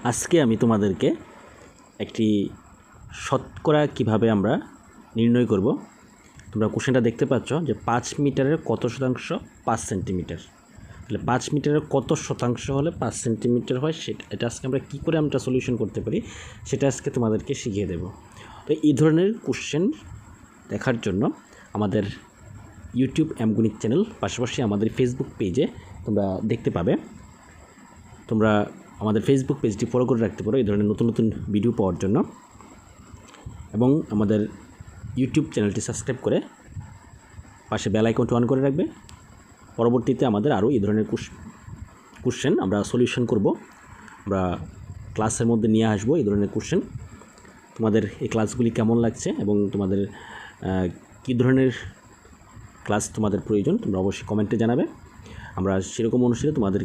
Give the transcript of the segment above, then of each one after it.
আজকে আমি তোমাদেরকে একটি শতকরা কিভাবে আমরা নির্ণয় করব। তোমরা কোশ্চেনটা দেখতে পাচ্ছ যে 5 মিটারের কত শতাংশ 5 সেন্টিমিটার, তাহলে 5 মিটারের কত শতাংশ হলে 5 সেন্টিমিটার হয় এটা আজকে আমরা কী করে আমরা সলিউশন করতে পারি সেটা আজকে তোমাদেরকে শিখিয়ে দেব। তো এই ধরনের কোশ্চেন দেখার জন্য আমাদের ইউটিউব এমগণিত চ্যানেল, পাশাপাশি আমাদের ফেসবুক পেজে তোমরা দেখতে পাবে। তোমরা আমাদের ফেসবুক পেজটি ফলো করে রাখতে পারো এই ধরনের নতুন নতুন ভিডিও পাওয়ার জন্য, এবং আমাদের ইউটিউব চ্যানেলটি সাবস্ক্রাইব করে পাশে বেল আইকনটি অন করে রাখবে। পরবর্তীতে আমাদের আরও এই ধরনের কোশ্চেন আমরা সলিউশন করব, আমরা ক্লাসের মধ্যে নিয়ে আসবো এই ধরনের কোশ্চেন। তোমাদের এই ক্লাসগুলি কেমন লাগছে এবং তোমাদের কী ধরনের ক্লাস তোমাদের প্রয়োজন তোমরা অবশ্যই কমেন্টে জানাবে। আমরা সেরকম অনুসারে তোমাদের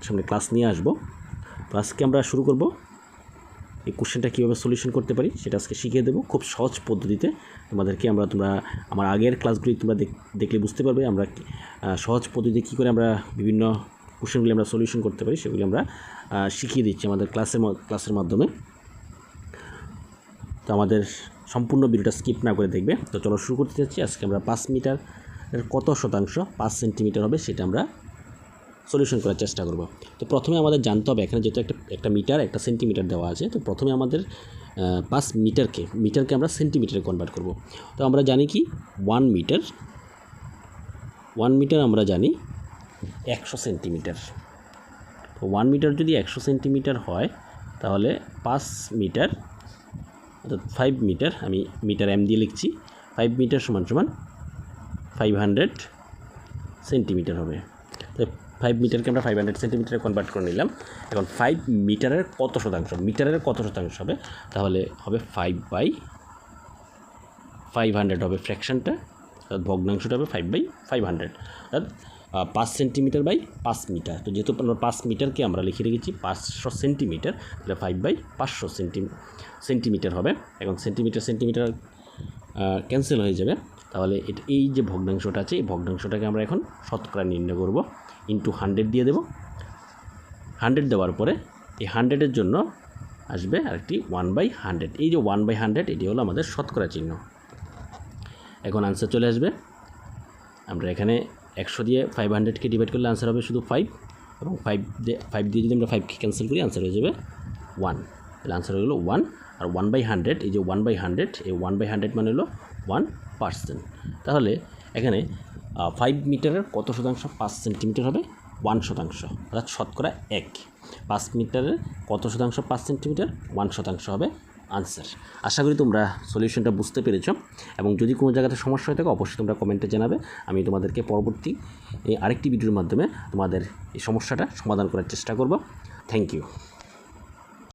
সামনে ক্লাস নিয়ে আসবো। তো আজকে আমরা শুরু করব এই কোশ্চেনটা কীভাবে সলিউশন করতে পারি সেটা আজকে শিখিয়ে দেবো খুব সহজ পদ্ধতিতে তোমাদেরকে। তোমরা আমার আগের ক্লাসগুলি তোমরা দেখলে বুঝতে পারবে আমরা সহজ পদ্ধতিতে কী করে আমরা বিভিন্ন কোশ্চেনগুলি আমরা সলিউশন করতে পারি সেগুলি আমরা শিখিয়ে দিচ্ছি আমাদের ক্লাসের মাধ্যমে। তো আমাদের সম্পূর্ণ ভিডিওটা স্কিপ না করে দেখবে। তো চলো শুরু করতে যাচ্ছি। আজকে আমরা 5 মিটারের কত শতাংশ 5 সেন্টিমিটার হবে সেটা আমরা সলিউশন করার চেষ্টা করব। তো প্রথমে আমাদের জানতে হবে এখানে যেহেতু একটা মিটার একটা সেন্টিমিটার দেওয়া আছে, তো প্রথমে আমাদের 5 মিটারকে আমরা সেন্টিমিটারে কনভার্ট করব। তো আমরা জানি কি 1 মিটার আমরা জানি 100 সেন্টিমিটার। তো 1 মিটার যদি 100 সেন্টিমিটার হয় তাহলে 5 মিটার অর্থাৎ 5 মিটার, আমি মিটার এম দিয়ে লিখছি, 5 মিটার সমান 500 সেন্টিমিটার হবে। তো 5 মিটারকে আমরা 500 সেন্টিমিটারে কনভার্ট করে নিলাম। এখন 5 মিটারের কত শতাংশ, মিটারের কত শতাংশ হবে, তাহলে হবে 5/500 হবে ফ্র্যাকশনটা, অর্থাৎ ভগ্নাংশটা হবে 5/500, অর্থাৎ 5 সেন্টিমিটার বাই 5 মিটার। তো যেহেতু আমরা 5 মিটারকে আমরা লিখে রেখেছি 500 সেন্টিমিটার, তাহলে 5/500 সেন্টিমিটার হবে। এখন সেন্টিমিটার ক্যান্সেল হয়ে যাবে, তাহলে এই যে ভগ্নাংশটা আছে এই ভগ্নাংশটাকে আমরা এখন শতকরা নির্ণয় করব। ইন্টু 100 দিয়ে দেব। 100 দেওয়ার পরে এই 100-এর জন্য আসবে আরেকটি 1/100। এই যে 1/100 এটি হলো আমাদের শতকরা চিহ্ন। এখন আনসার চলে আসবে। আমরা এখানে 100 দিয়ে 500কে ডিভাইড করলে আনসার হবে শুধু 5, এবং 5 দিয়ে যদি আমরা 5কে ক্যান্সেল করি আনসার হয়ে যাবে 1। তাহলে আনসার হলো 1। আর 1/100, এই যে 1/100, এই 1/100 মানে হলো 1%। তাহলে এখানে 5 মিটারের কত শতাংশ 5 সেন্টিমিটার হবে 1 শতাংশ, অর্থাৎ শতকরা 1। 5 মিটারের কত শতাংশ 5 সেন্টিমিটার 1 শতাংশ হবে আনসার। আশা করি তোমরা সলিউশনটা বুঝতে পেরেছ, এবং যদি কোনো জায়গাতে সমস্যা হয়ে থাকে অবশ্যই তোমরা কমেন্টে জানাবে। আমি তোমাদেরকে পরবর্তী আরেকটি ভিডিওর মাধ্যমে তোমাদের এই সমস্যাটা সমাধান করার চেষ্টা করব। Thank you.